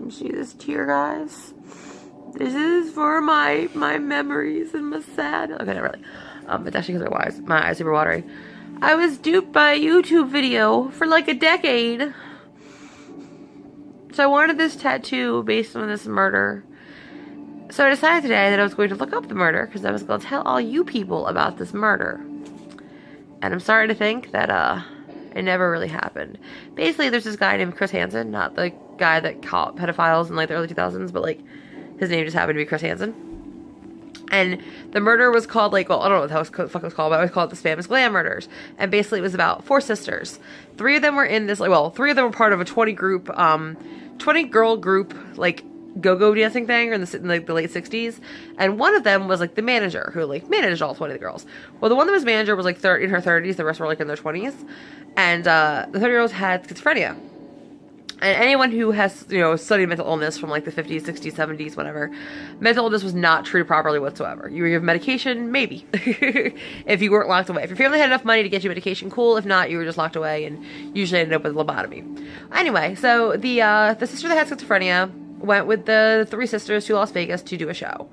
See this tear, guys? This is for my memories and my sad. Okay, not really. It's actually because my eyes are super watery. I was duped by a YouTube video for like a decade. So I wanted this tattoo based on this murder. So I decided today that I was going to look up the murder because I was going to tell all you people about this murder. And I'm sorry to think that it never really happened. Basically, there's this guy named Chris Hanson, not the guy that caught pedophiles in like the early 2000s, but like his name just happened to be Chris Hanson. And the murder was called like, well, I don't know what the fuck it was called, but I always call it the Spam is Glam murders. And basically, it was about 4 sisters. 3 of them were in this, like, well, 3 of them were part of a 20 girl group, like, go-go dancing thing in like the late 60s, and one of them was like the manager who like managed all 20 of the girls. Well, the one that was manager was like in her 30s, the rest were like in their 20s, and the 30-year-olds had schizophrenia. And anyone who has, you know, studied mental illness from like the 50s, 60s, 70s, whatever, mental illness was not treated properly whatsoever. You give medication, maybe, if you weren't locked away. If your family had enough money to get you medication, cool. If not, you were just locked away and usually ended up with lobotomy. Anyway, so the sister that had schizophrenia went with the 3 sisters to Las Vegas to do a show.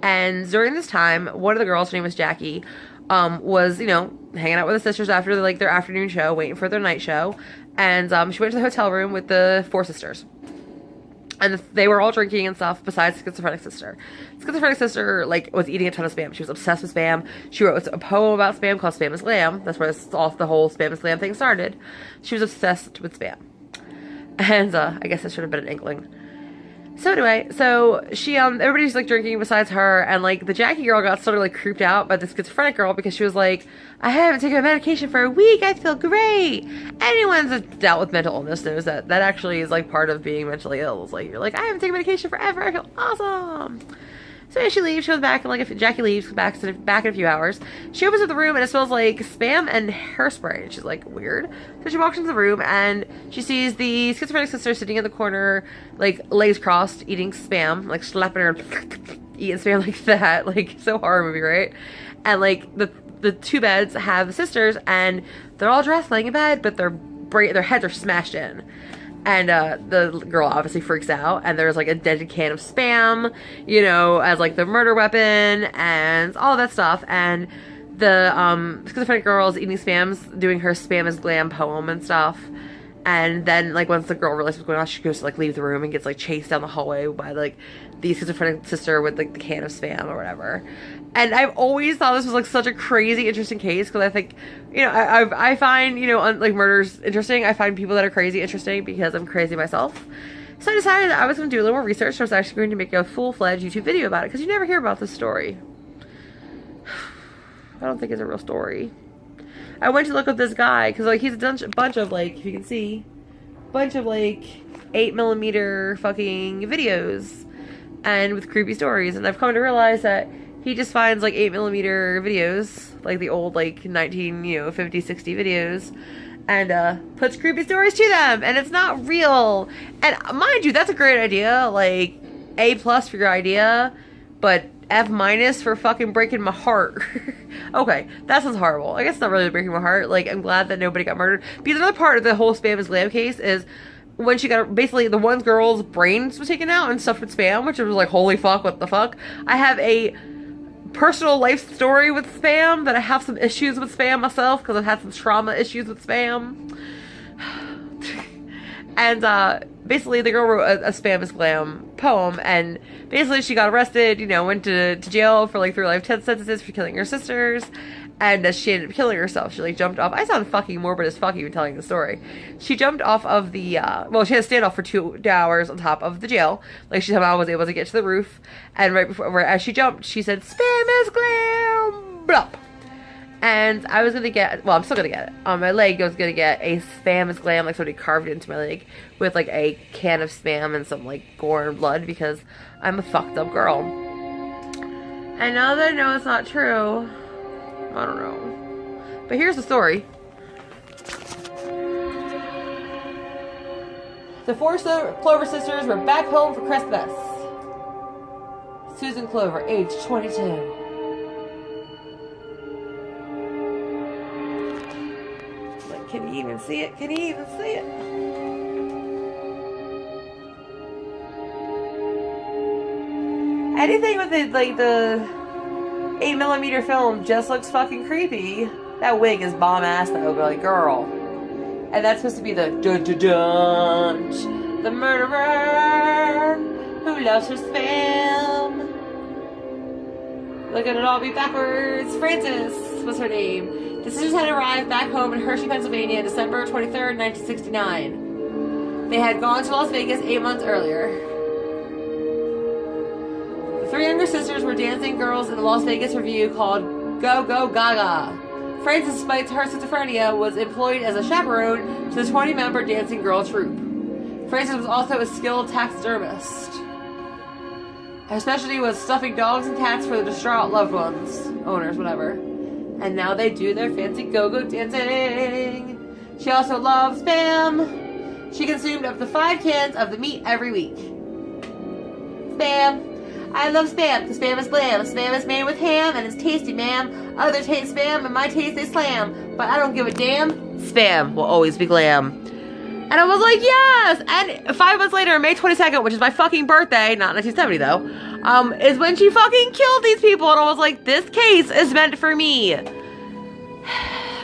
And during this time, one of the girls, her name was Jackie, was, you know, hanging out with the sisters after like their afternoon show, waiting for their night show. And she went to the hotel room with the 4 sisters. And they were all drinking and stuff besides the schizophrenic sister. The schizophrenic sister, like, was eating a ton of Spam. She was obsessed with Spam. She wrote a poem about Spam called Spam is Glam. That's where the whole Spam is Glam thing started. She was obsessed with Spam. And I guess that should have been an inkling. So anyway, so she, everybody's like drinking besides her, and like the Jackie girl got sort of like creeped out by the schizophrenic girl because she was like, I haven't taken my medication for a week, I feel great. Anyone that's dealt with mental illness knows that actually is like part of being mentally ill. It's like, you're like, I haven't taken medication forever, I feel awesome. So she leaves, she goes back, and like if Jackie leaves, comes back in a few hours. She opens up the room and it smells like Spam and hairspray. And she's like, weird. So she walks into the room and she sees the schizophrenic sister sitting in the corner, like legs crossed, eating Spam, like slapping her, eating Spam like that, like so horror movie, right? And like the 2 beds have the sisters and they're all dressed laying in bed, but their heads are smashed in. And the girl obviously freaks out, and there's like a dented can of Spam, you know, as like the murder weapon and all that stuff. And the schizophrenic girl is eating Spam's, doing her Spam is Glam poem and stuff. And then like once the girl realizes what's going on, she goes to like leave the room and gets like chased down the hallway by like the schizophrenic sister with like the can of Spam or whatever. And I've always thought this was like such a crazy, interesting case because I think, you know, I find, you know, like murders interesting. I find people that are crazy interesting because I'm crazy myself. So I decided that I was going to do a little more research. So I was actually going to make a full-fledged YouTube video about it because you never hear about this story. I don't think it's a real story. I went to look up this guy because like he's done a bunch of like, if you can see, bunch of like 8mm fucking videos and with creepy stories, and I've come to realize that he just finds like 8mm videos, like the old like 50, 60 videos, and puts creepy stories to them, and it's not real. And mind you, that's a great idea, like A+ for your idea, but F- for fucking breaking my heart. Okay, that sounds horrible. I guess it's not really breaking my heart. Like, I'm glad that nobody got murdered. Because another part of the whole Spam is Glam case is when she got, basically, the one girl's brains was taken out and stuffed with Spam, which was like, holy fuck, what the fuck? I have a personal life story with Spam, that I have some issues with Spam myself, because I've had some trauma issues with Spam. And, basically, the girl wrote a Spam is Glam poem, and basically she got arrested, you know, went to jail for, like, 3 life sentences for killing her sisters, and she ended up killing herself. She, like, jumped off. I sound fucking morbid as fuck even telling the story. She jumped off of the, well, she had to stand off for 2 hours on top of the jail. Like, she somehow was able to get to the roof, and right before, as she jumped, she said, Spam is Glam! Blup! And I was gonna get, well, I'm still gonna get it. On my leg, I was gonna get a Spam is Glam, like somebody carved it into my leg with like a can of Spam and some like gore and blood because I'm a fucked up girl. And now that I know it's not true, I don't know. But here's the story. The 4 Clover sisters were back home for Christmas. Susan Clover, age 22. Can you even see it? Can you even see it? anything with it, like the 8mm film just looks fucking creepy. That wig is bomb ass though, but like, girl. And that's supposed to be the dun-dun-dun, the murderer who loves her spam. Look at it all be backwards. Frances was her name. The sisters had arrived back home in Hershey, Pennsylvania, December 23rd, 1969. They had gone to Las Vegas 8 months earlier. The three younger sisters were dancing girls in the Las Vegas revue called Go Go Gaga. Frances, despite her schizophrenia, was employed as a chaperone to the 20-member dancing girl troupe. Frances was also a skilled taxidermist. Her specialty was stuffing dogs and cats for the distraught loved ones, owners, whatever. And now they do their fancy go-go dancing. She also loved Spam. She consumed up to 5 cans of the meat every week. Spam. I love Spam, because Spam is glam. Spam is made with ham, and it's tasty, ma'am. Others hate Spam, and my taste they slam. But I don't give a damn. Spam will always be glam. And I was like, yes! And 5 months later, May 22nd, which is my fucking birthday, not 1970 though, is when she fucking killed these people. And I was like, this case is meant for me. I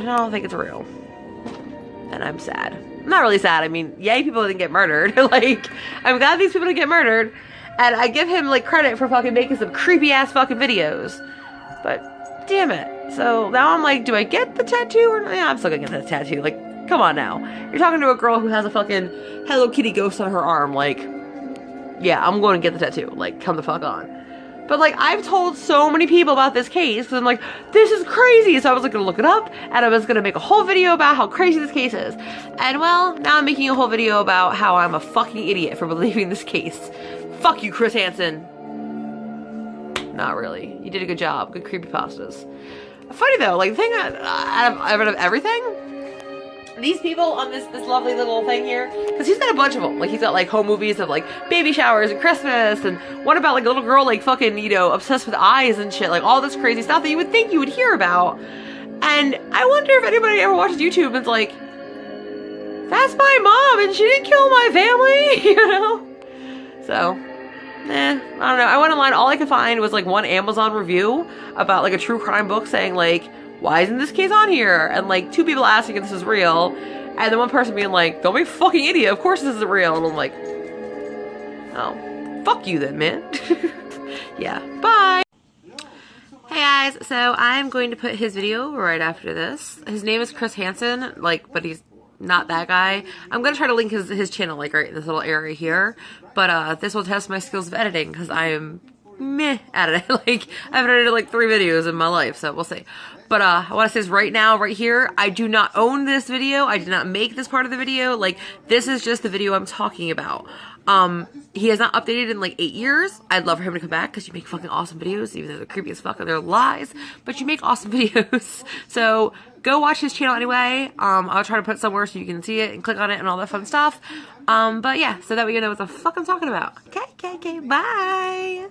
don't think it's real. And I'm sad. I'm not really sad. I mean, yay, people didn't get murdered. Like, I'm glad these people didn't get murdered. And I give him, like, credit for fucking making some creepy-ass fucking videos. But, damn it. So, now I'm like, do I get the tattoo or not? Yeah, I'm still gonna get the tattoo. Like, come on now. You're talking to a girl who has a fucking Hello Kitty ghost on her arm. Like, yeah, I'm going to get the tattoo. Like, come the fuck on. But, like, I've told so many people about this case. Because I'm like, this is crazy. So I was, like, going to look it up. And I was going to make a whole video about how crazy this case is. And, well, now I'm making a whole video about how I'm a fucking idiot for believing this case. Fuck you, Chris Hanson. Not really. You did a good job. Good creepypastas. Funny, though. Like, the thing out of everything, these people on this lovely little thing here, because he's got a bunch of them. Like, he's got, like, home movies of, like, baby showers and Christmas, and one about, like, a little girl, like, fucking, you know, obsessed with eyes and shit. Like, all this crazy stuff that you would think you would hear about. And I wonder if anybody ever watches YouTube and is like, that's my mom, and she didn't kill my family, you know? So, I don't know. I went online, all I could find was, like, one Amazon review about, like, a true crime book saying, like, why isn't this case on here? And, like, 2 people asking if this is real, and then one person being like, don't be a fucking idiot, of course this is real. And I'm like, oh, fuck you then, man. Yeah, bye. Hey guys, so I'm going to put his video right after this. His name is Chris Hanson, like, but he's not that guy. I'm gonna try to link his channel, like, right in this little area here. But, this will test my skills of editing, because I am meh at it. Like, I've edited, like, 3 videos in my life, so we'll see. But, I want to say right now, right here, I do not own this video. I did not make this part of the video. Like, this is just the video I'm talking about. He has not updated in, like, 8 years. I'd love for him to come back, because you make fucking awesome videos, even though they're creepy as fuck and they're lies. But you make awesome videos. So, go watch his channel anyway. I'll try to put it somewhere so you can see it and click on it and all that fun stuff. But yeah, so that way you know what the fuck I'm talking about. Okay, bye!